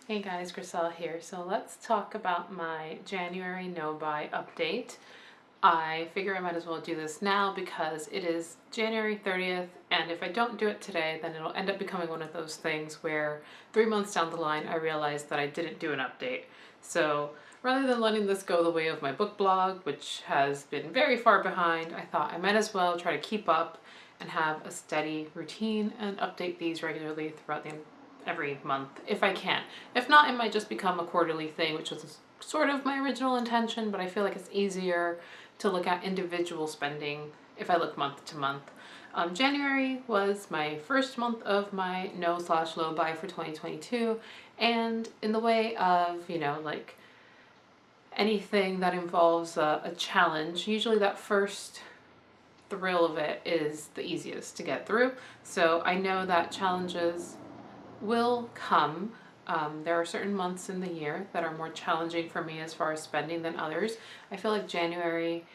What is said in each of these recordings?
Hey guys, Griselle here. So let's talk about my January no-buy update. I figure I might as well do this now because it is January 30th, and if I don't do it today, then it'll end up becoming one of those things where 3 months down the line I realize that I didn't do an update. So rather than letting this go the way of my book blog, which has been very far behind, I thought I might as well try to keep up and have a steady routine and update these regularly throughout every month if I can. If not, it might just become a quarterly thing, which was sort of my original intention, but I feel like it's easier to look at individual spending if I look month to month. January was my first month of my no/low buy for 2022, and in the way of, like anything that involves a challenge, usually that first thrill of it is the easiest to get through. So I know that challenges will come. There are certain months in the year that are more challenging for me as far as spending than others. I feel like January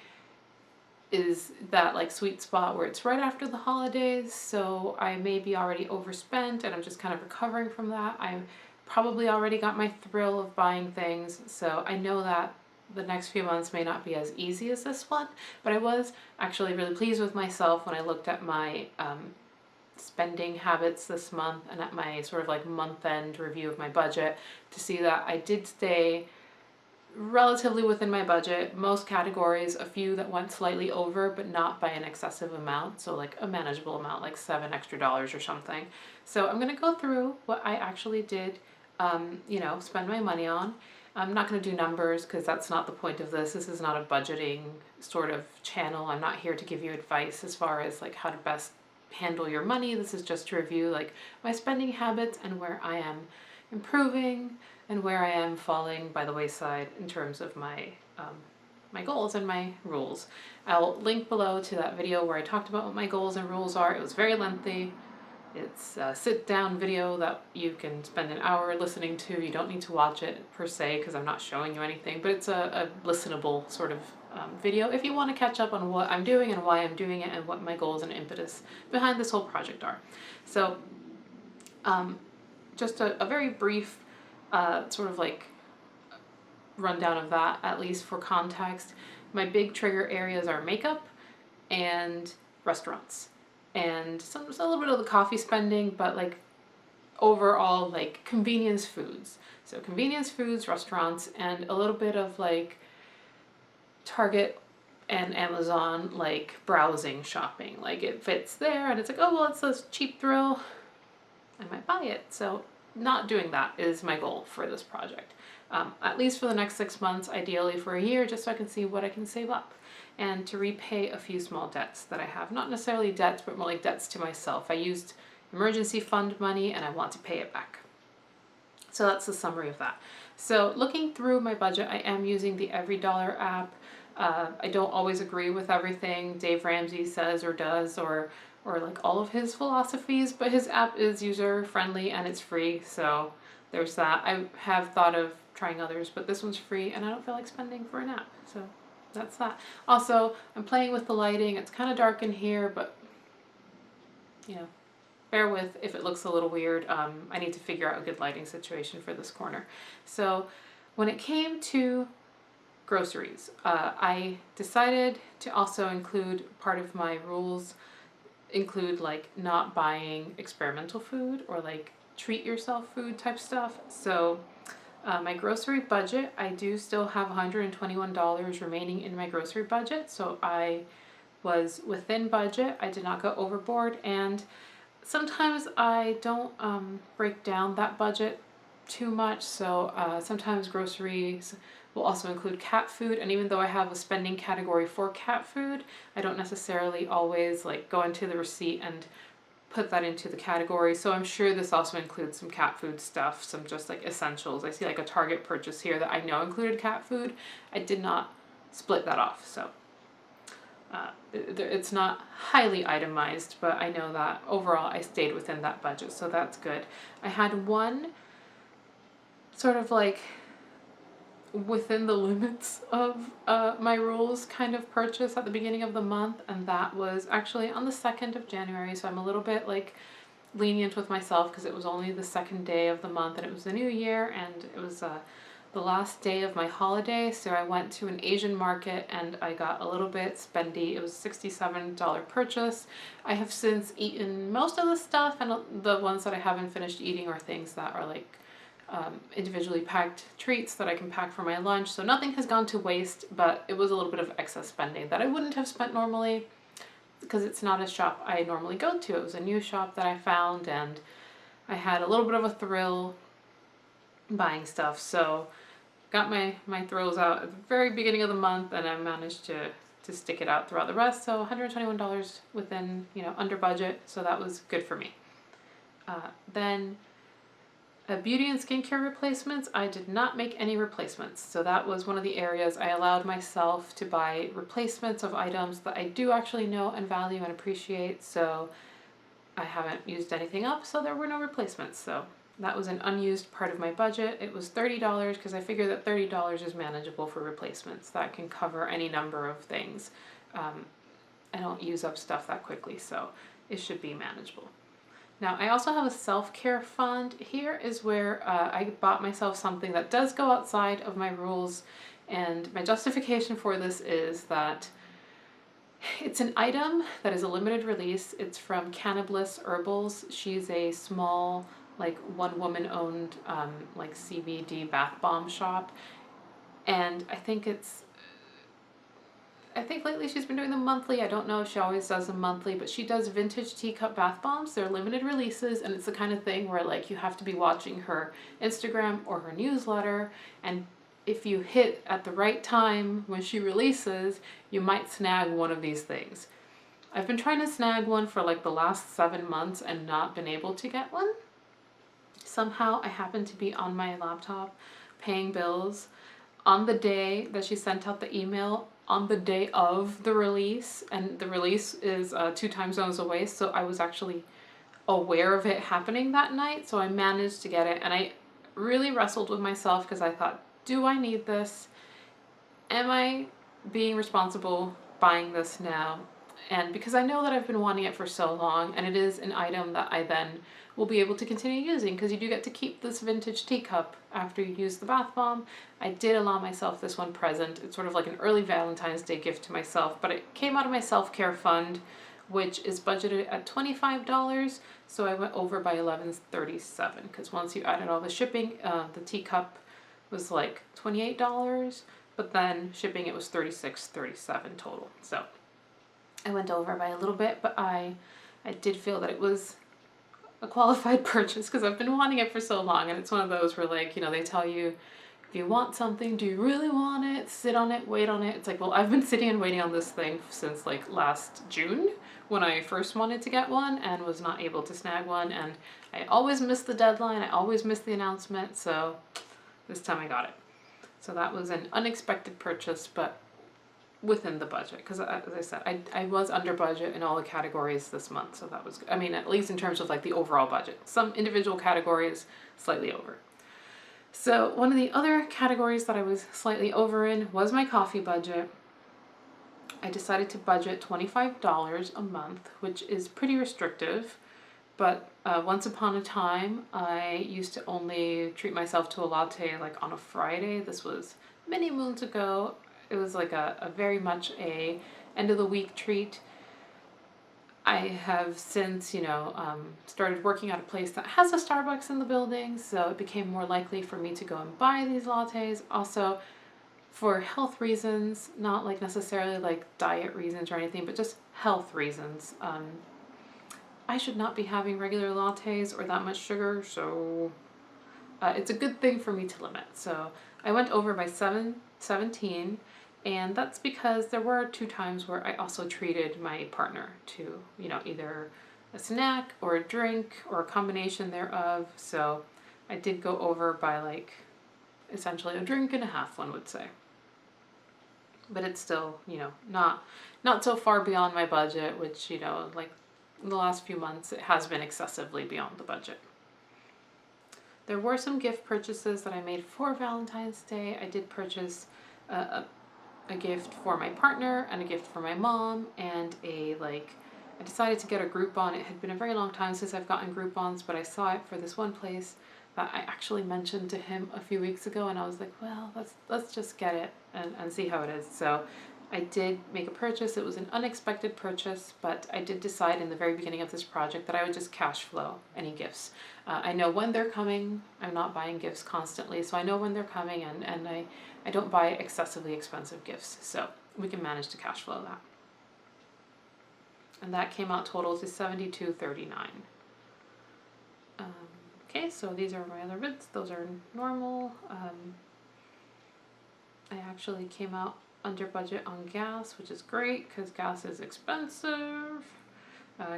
is that like sweet spot where it's right after the holidays, so I may be already overspent and I'm just kind of recovering from that. I probably already got my thrill of buying things, so I know that the next few months may not be as easy as this one, but I was actually really pleased with myself when I looked at my spending habits this month and at my sort of like month-end review of my budget to see that I did stay relatively within my budget. Most categories, a few that went slightly over, but not by an excessive amount, so like a manageable amount, like $7 extra or something. So I'm going to go through what I actually did spend my money on. I'm not going to do numbers because that's not the point of this. This is not a budgeting sort of channel. I'm not here to give you advice as far as like how to best handle your money. This is just to review like my spending habits and where I am improving and where I am falling by the wayside in terms of my my goals and my rules. I'll link below to that video where I talked about what my goals and rules are. It was very lengthy. It's a sit-down video that you can spend an hour listening to. You don't need to watch it per se because I'm not showing you anything, but it's a listenable sort of video if you want to catch up on what I'm doing and why I'm doing it and what my goals and impetus behind this whole project are. So just a very brief sort of like rundown of that, at least for context. My big trigger areas are makeup and restaurants and a little bit of the coffee spending, but like overall like convenience foods. So convenience foods, restaurants, and a little bit of like Target and Amazon like browsing shopping. Like it fits there and it's like, oh well, it's a cheap thrill, I might buy it. So not doing that is my goal for this project. At least for the next 6 months, ideally for a year, just so I can see what I can save up and to repay a few small debts that I have. Not necessarily debts, but more like debts to myself. I used emergency fund money and I want to pay it back. So that's the summary of that. So looking through my budget, I am using the Every Dollar app. I don't always agree with everything Dave Ramsey says or does or like all of his philosophies, but his app is user friendly and it's free, so there's that. I have thought of trying others, but this one's free and I don't feel like spending for an app, so that's that. Also, I'm playing with the lighting. It's kind of dark in here, but bear with if it looks a little weird. I need to figure out a good lighting situation for this corner. So when it came to groceries, I decided to also include part of my rules include like not buying experimental food or like treat yourself food type stuff. So my grocery budget, I do still have $121 remaining in my grocery budget, so I was within budget. I did not go overboard, and sometimes I don't break down that budget too much, so sometimes groceries will also include cat food, and even though I have a spending category for cat food, I don't necessarily always like go into the receipt and put that into the category. So I'm sure this also includes some cat food stuff, some just like essentials. I see like a Target purchase here that I know included cat food. I did not split that off, so it's not highly itemized, but I know that overall I stayed within that budget, so that's good. I had one sort of like within the limits of my rules kind of purchase at the beginning of the month, and that was actually on the 2nd of January, so I'm a little bit like lenient with myself because it was only the second day of the month and it was the new year, and it was the last day of my holiday. So I went to an Asian market and I got a little bit spendy. It was a $67 purchase. I have since eaten most of the stuff, and the ones that I haven't finished eating are things that are like individually packed treats that I can pack for my lunch. So nothing has gone to waste, but it was a little bit of excess spending that I wouldn't have spent normally because it's not a shop I normally go to. It was a new shop that I found, and I had a little bit of a thrill buying stuff. So got my thrills out at the very beginning of the month, and I managed to stick it out throughout the rest. So $121 within, under budget. So that was good for me. Then beauty and skincare replacements, I did not make any replacements. So that was one of the areas I allowed myself to buy replacements of items that I do actually know and value and appreciate. So I haven't used anything up, so there were no replacements. So that was an unused part of my budget. It was $30 because I figure that $30 is manageable for replacements. That can cover any number of things. I don't use up stuff that quickly, so it should be manageable. Now, I also have a self-care fund. Here is where I bought myself something that does go outside of my rules, and my justification for this is that it's an item that is a limited release. It's from Cannabis Herbals. She's a small, like, one-woman owned, like, CBD bath bomb shop, and I think lately she's been doing them monthly. I don't know if she always does them monthly, but she does vintage teacup bath bombs. They're limited releases, and it's the kind of thing where, like, you have to be watching her Instagram or her newsletter, and if you hit at the right time when she releases, you might snag one of these things. I've been trying to snag one for like the last 7 months and not been able to get one. Somehow I happened to be on my laptop paying bills on the day that she sent out the email, on the day of the release, and the release is 2 time zones away, so I was actually aware of it happening that night, so I managed to get it, and I really wrestled with myself because I thought, do I need this? Am I being responsible buying this now? And because I know that I've been wanting it for so long, and it is an item that I then will be able to continue using, because you do get to keep this vintage teacup after you use the bath bomb. I did allow myself this one present. It's sort of like an early Valentine's Day gift to myself, but it came out of my self-care fund, which is budgeted at $25, so I went over by $11.37, because once you added all the shipping, the teacup was like $28, but then shipping it was $36.37 total. So I went over by a little bit, but I did feel that it was a qualified purchase because I've been wanting it for so long, and it's one of those where, like, they tell you, if you want something, do you really want it? Sit on it, wait on it. It's like, well, I've been sitting and waiting on this thing since like last June when I first wanted to get one and was not able to snag one, and I always miss the deadline, I always miss the announcement, so this time I got it. So that was an unexpected purchase, but within the budget, because as I said, I was under budget in all the categories this month, so that was good. I mean, at least in terms of like the overall budget. Some individual categories slightly over. So one of the other categories that I was slightly over in was my coffee budget. I decided to budget $25 a month, which is pretty restrictive. But once upon a time, I used to only treat myself to a latte like on a Friday. This was many moons ago. It was like a very much a end of the week treat. I have since, started working at a place that has a Starbucks in the building, so it became more likely for me to go and buy these lattes. Also, for health reasons, not like necessarily like diet reasons or anything, but just health reasons. I should not be having regular lattes or that much sugar, so it's a good thing for me to limit. So I went over by 17, and that's because there were 2 times where I also treated my partner to, either a snack or a drink or a combination thereof. So I did go over by like essentially a drink and a half, one would say. But it's still, not so far beyond my budget, which, like in the last few months, it has been excessively beyond the budget. There were some gift purchases that I made for Valentine's Day. I did purchase a gift for my partner and a gift for my mom and a I decided to get a Groupon. It had been a very long time since I've gotten Groupons, but I saw it for this one place that I actually mentioned to him a few weeks ago, and I was like, well, let's just get it and see how it is. So I did make a purchase. It was an unexpected purchase, but I did decide in the very beginning of this project that I would just cash flow any gifts. I know when they're coming. I'm not buying gifts constantly, so I know when they're coming, and I don't buy excessively expensive gifts, so we can manage to cash flow that. And that came out total to $72.39. Okay, so these are my other bids. Those are normal. I actually came out under budget on gas, which is great because gas is expensive.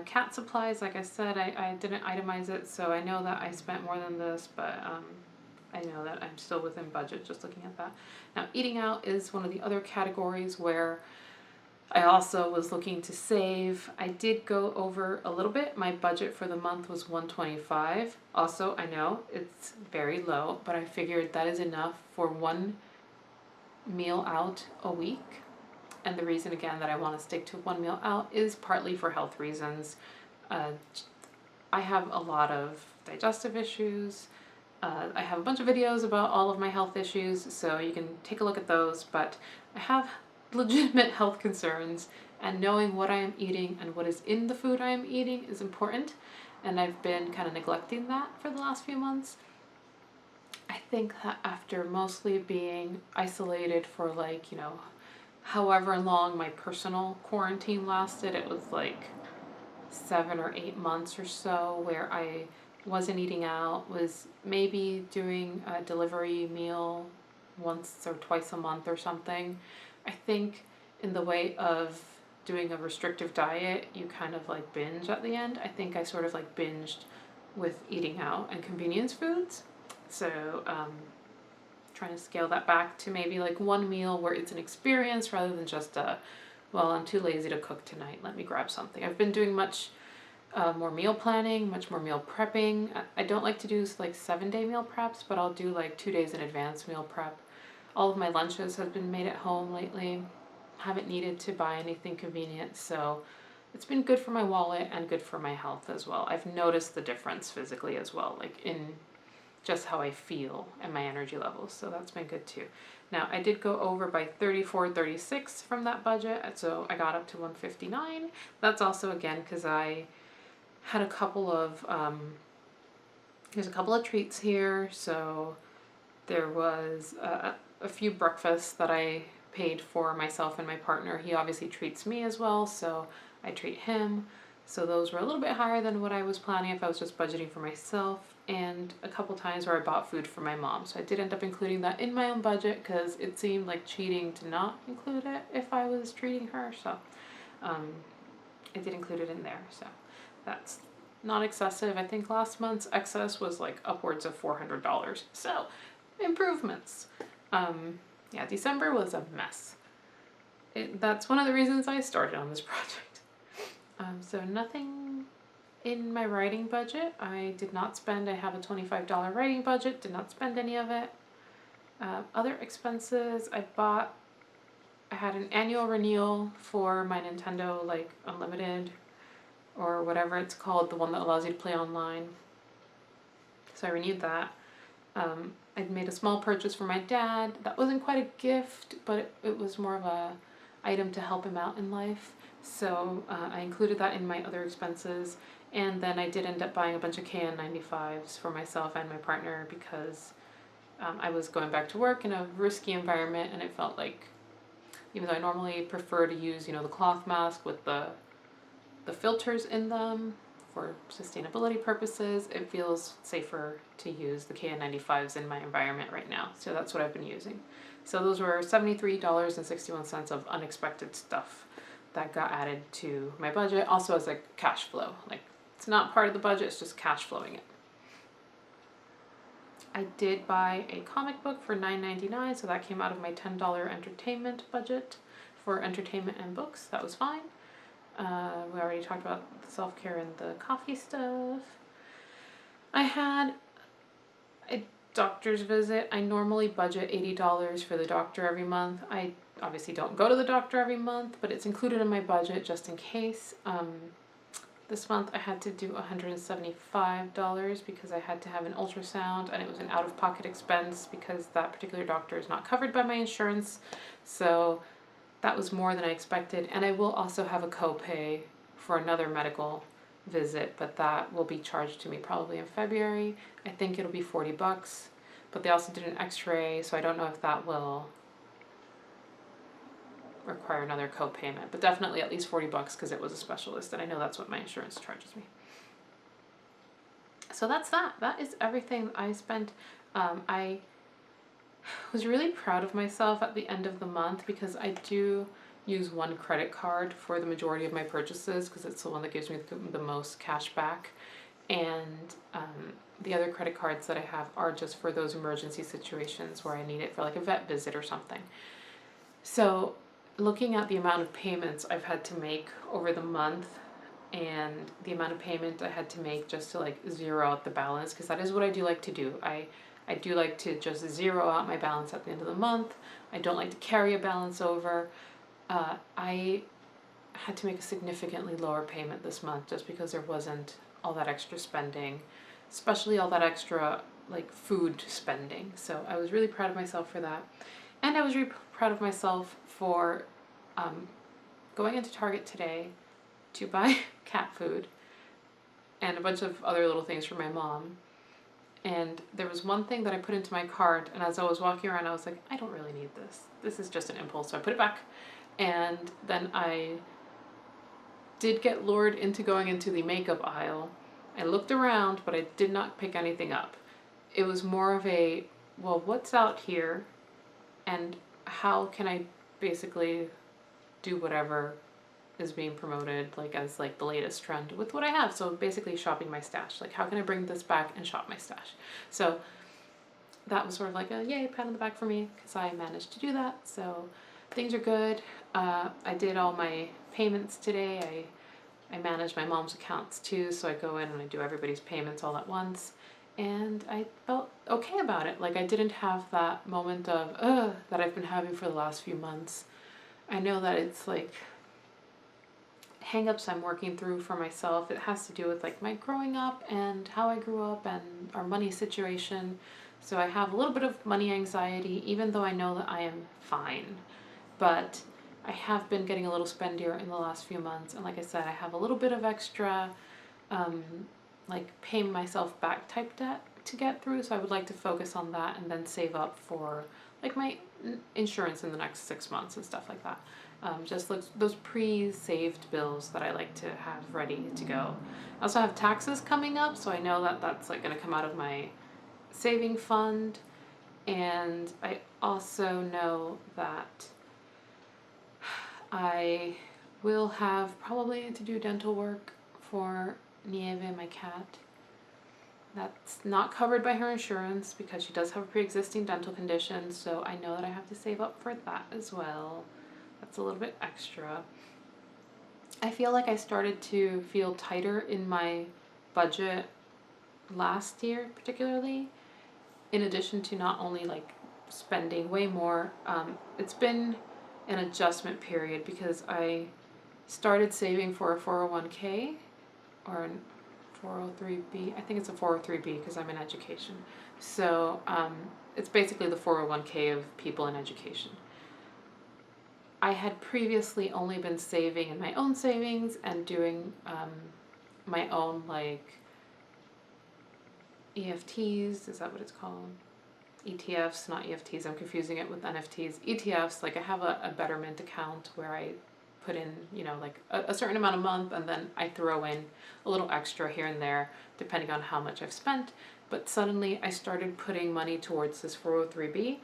Cat supplies, like I said, I didn't itemize it, so I know that I spent more than this, but I know that I'm still within budget just looking at that. Now, eating out is one of the other categories where I also was looking to save. I did go over a little bit. My budget for the month was $125. Also, I know it's very low, but I figured that is enough for one meal out a week. And the reason, again, that I want to stick to one meal out is partly for health reasons. I have a lot of digestive issues. I have a bunch of videos about all of my health issues, so you can take a look at those, but I have legitimate health concerns, and knowing what I am eating and what is in the food I am eating is important, and I've been kind of neglecting that for the last few months. I think that after mostly being isolated for like, however long my personal quarantine lasted, it was like 7 or 8 months or so where I wasn't eating out, was maybe doing a delivery meal once or twice a month or something. I think in the way of doing a restrictive diet, you kind of like binge at the end. I think I sort of like binged with eating out and convenience foods. So trying to scale that back to maybe like one meal where it's an experience rather than just well, I'm too lazy to cook tonight, let me grab something. I've been doing much more meal planning, much more meal prepping. I don't like to do like 7-day meal preps, but I'll do like 2 days in advance meal prep. All of my lunches have been made at home lately. Haven't needed to buy anything convenient, so it's been good for my wallet and good for my health as well. I've noticed the difference physically as well, like in just how I feel and my energy levels, so that's been good too. Now, I did go over by $34.36 from that budget, so I got up to $159. That's also, again, because I had a couple of, there's a couple of treats here, so there was a few breakfasts that I paid for myself and my partner. He obviously treats me as well, so I treat him. So those were a little bit higher than what I was planning if I was just budgeting for myself, and a couple times where I bought food for my mom. So I did end up including that in my own budget because it seemed like cheating to not include it if I was treating her. So I did include it in there. So that's not excessive. I think last month's excess was like upwards of $400. So improvements. Yeah, December was a mess. That's one of the reasons I started on this project. So nothing in my writing budget. I did not spend, I have a $25 writing budget, did not spend any of it. Other expenses, I had an annual renewal for my Nintendo, like Unlimited, or whatever it's called, the one that allows you to play online. So I renewed that. I'd made a small purchase for my dad. That wasn't quite a gift, but it was more of a item to help him out in life. So I included that in my other expenses. And then I did end up buying a bunch of KN95s for myself and my partner because I was going back to work in a risky environment, and it felt like, even though I normally prefer to use, the cloth mask with the filters in them for sustainability purposes, it feels safer to use the KN95s in my environment right now. So that's what I've been using. So those were $73.61 of unexpected stuff that got added to my budget, also as a cash flow. Like, it's not part of the budget, it's just cash flowing it. I did buy a comic book for $9.99, so that came out of my $10 entertainment budget for entertainment and books. That was fine. We already talked about the self-care and the coffee stuff. I had a doctor's visit. I normally budget $80 for the doctor every month. I obviously don't go to the doctor every month, but it's included in my budget just in case. This month I had to do $175 because I had to have an ultrasound, and it was an out-of-pocket expense because that particular doctor is not covered by my insurance. So that was more than I expected. And I will also have a copay for another medical visit, but that will be charged to me probably in February. I think it'll be $40, but they also did an x-ray, so I don't know if that will require another co-payment, but definitely at least $40 because it was a specialist, and I know that's what my insurance charges me. So that's that. That is everything I spent. I was really proud of myself at the end of the month because I do use one credit card for the majority of my purchases because it's the one that gives me the most cash back. And the other credit cards that I have are just for those emergency situations where I need it for like a vet visit or something. So looking at the amount of payments I've had to make over the month and the amount of payment I had to make just to like zero out the balance, because that is what I do like to do. I do like to just zero out my balance at the end of the month. I don't like to carry a balance over. I had to make a significantly lower payment this month just because there wasn't all that extra spending, especially all that extra like food spending. So I was really proud of myself for that. And I was really proud of myself for going into Target today to buy cat food and a bunch of other little things for my mom. And there was one thing that I put into my cart, and as I was walking around, I was like, I don't really need this. This is just an impulse. So I put it back. And then I did get lured into going into the makeup aisle. I looked around, but I did not pick anything up. It was more of a, well, what's out here? And how can I basically do whatever is being promoted like as like the latest trend with what I have. So basically shopping my stash. Like how can I bring this back and shop my stash? So that was sort of like a yay, pat on the back for me because I managed to do that. So things are good. I did all my payments today. I manage my mom's accounts too. So I go in and I do everybody's payments all at once. And I felt okay about it. Like I didn't have that moment of, that I've been having for the last few months. I know that it's like hang-ups I'm working through for myself. It has to do with like my growing up and how I grew up and our money situation. So I have a little bit of money anxiety, even though I know that I am fine. But I have been getting a little spendier in the last few months. And like I said, I have a little bit of extra like paying myself back type debt to get through. So I would like to focus on that and then save up for like my insurance in the next 6 months and stuff like that. Just like those pre-saved bills that I like to have ready to go. I also have taxes coming up, so I know that that's like going to come out of my saving fund. And I also know that I will have probably to do dental work for Nieve, my cat. That's not covered by her insurance because she does have a pre-existing dental condition, so I know that I have to save up for that as well. That's a little bit extra. I feel like I started to feel tighter in my budget last year, particularly, in addition to not only like spending way more. It's been an adjustment period because I started saving for a 401k or an 403b. I think it's a 403b because I'm in education. So it's basically the 401k of people in education. I had previously only been saving in my own savings and doing my own like EFTs, is that what it's called? ETFs, not EFTs, I'm confusing it with NFTs. ETFs, like I have a Betterment account where I put in, you know, like a certain amount a month and then I throw in a little extra here and there depending on how much I've spent. But suddenly I started putting money towards this 403b.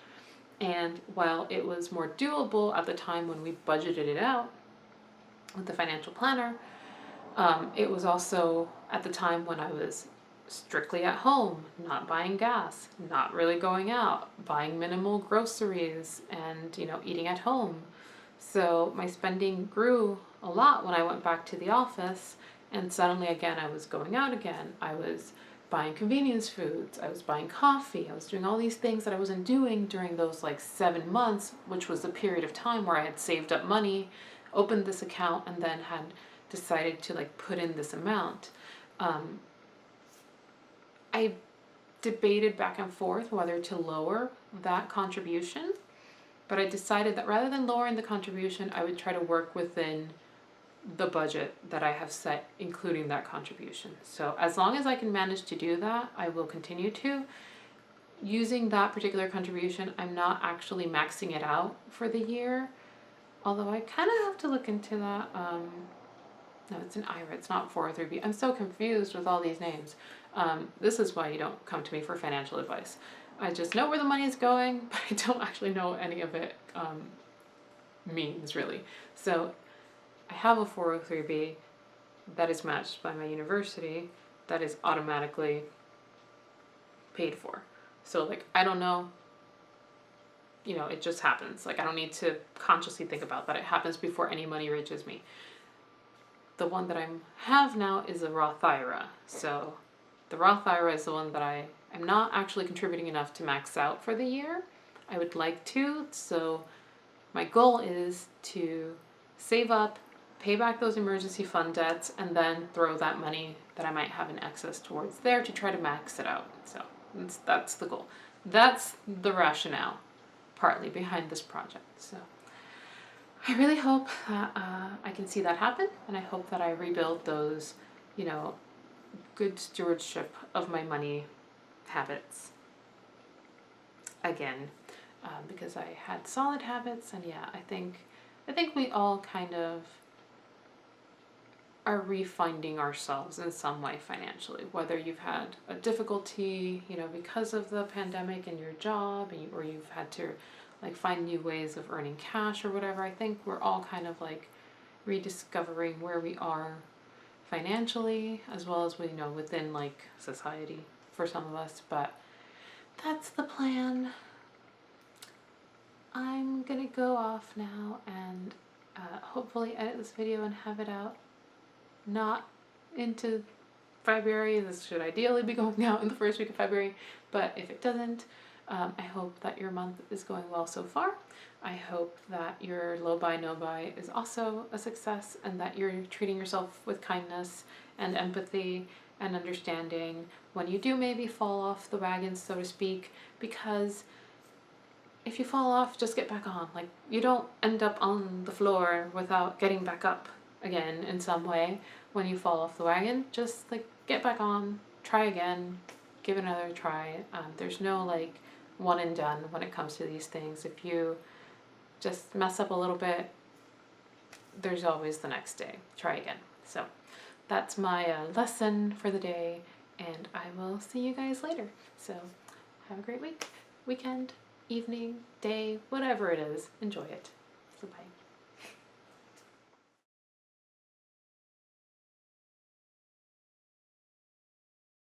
And while it was more doable at the time when we budgeted it out with the financial planner, it was also at the time when I was strictly at home, not buying gas, not really going out, buying minimal groceries and, you know, eating at home. So my spending grew a lot when I went back to the office, and suddenly again I was going out again. I was buying convenience foods, I was buying coffee, I was doing all these things that I wasn't doing during those like 7 months, which was the period of time where I had saved up money, opened this account, and then had decided to like put in this amount, I debated back and forth whether to lower that contribution, but I decided that rather than lowering the contribution, I would try to work within the budget that I have set, including that contribution. So as long as I can manage to do that, I will continue to. Using that particular contribution, I'm not actually maxing it out for the year, although I kind of have to look into that. No, it's an IRA, it's not 403B. I'm so confused with all these names. This is why you don't come to me for financial advice. I just know where the money is going, but I don't actually know what any of it means, really. So I have a 403B that is matched by my university that is automatically paid for. So, like, I don't know, you know, it just happens. Like, I don't need to consciously think about that. It happens before any money reaches me. The one that I have now is a Roth IRA. So the Roth IRA is the one that I'm not actually contributing enough to max out for the year. I would like to. So my goal is to save up, pay back those emergency fund debts, and then throw that money that I might have in excess towards there to try to max it out. So that's the goal. That's the rationale, partly, behind this project. So I really hope that I can see that happen, and I hope that I rebuild those, you know, good stewardship of my money habits again, because I had solid habits, and yeah, I think we all kind of are refinding ourselves in some way financially, whether you've had a difficulty, you know, because of the pandemic in your job, or you've had to like find new ways of earning cash or whatever. I think we're all kind of like rediscovering where we are financially, as well as we know within like society for some of us. But that's the plan. I'm gonna go off now and hopefully edit this video and have it out not into February. This should ideally be going out in the first week of February, but if it doesn't, I hope that your month is going well so far. I hope that your low buy, no buy is also a success, and that you're treating yourself with kindness and empathy and understanding when you do maybe fall off the wagon, so to speak, because if you fall off, just get back on. Like, you don't end up on the floor without getting back up again in some way when you fall off the wagon. Just like get back on, try again, give it another try. There's no like one and done when it comes to these things. If you just mess up a little bit, there's always the next day. Try again. So that's my lesson for the day, and I will see you guys later. So have a great week, weekend, evening, day, whatever it is. Enjoy it. So bye.